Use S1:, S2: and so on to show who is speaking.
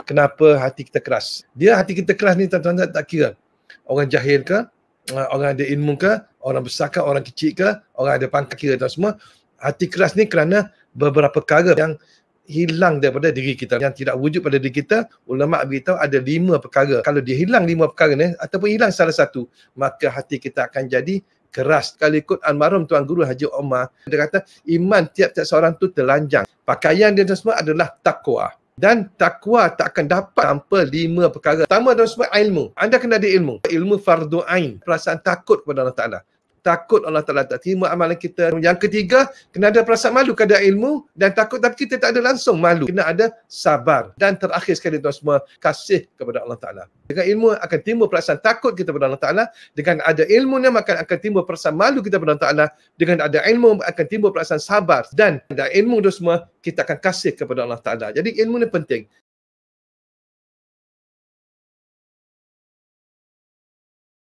S1: kenapa hati kita keras. Dia hati kita keras ni tuan-tuan tak kira orang jahil ke, orang ada ilmu ke, orang besar ke, orang kecil ke, orang ada pangkat, kira tuan semua. Hati keras ni kerana beberapa perkara yang hilang daripada diri kita, yang tidak wujud pada diri kita. Ulama beritahu ada 5 perkara. Kalau dia hilang 5 perkara ni ataupun hilang salah satu, maka hati kita akan jadi keras. Kalau ikut almarhum Tuan Guru Haji Omar, dia kata iman tiap-tiap seorang tu telanjang. Pakaian dia semua adalah takwa. Dan takwa tak akan dapat tanpa 5 perkara. Pertama dan semua ilmu. Anda kena ada ilmu. Ilmu fardu ain, perasaan takut kepada Allah Ta'ala. Takut Allah Ta'ala tak terima amalan kita. Yang ketiga, kena ada perasaan malu, kena ada ilmu dan takut, tapi kita tak ada langsung malu. Kena ada sabar. Dan terakhir sekali tuan semua, kasih kepada Allah Ta'ala. Dengan ilmu akan timbul perasaan takut kita kepada Allah Ta'ala. Dengan ada ilmu ni maka akan timbul perasaan malu kita kepada Allah Ta'ala. Dengan ada ilmu akan timbul perasaan sabar. Dan ada ilmu tu semua, kita akan kasih kepada Allah Ta'ala. Jadi ilmu ni penting.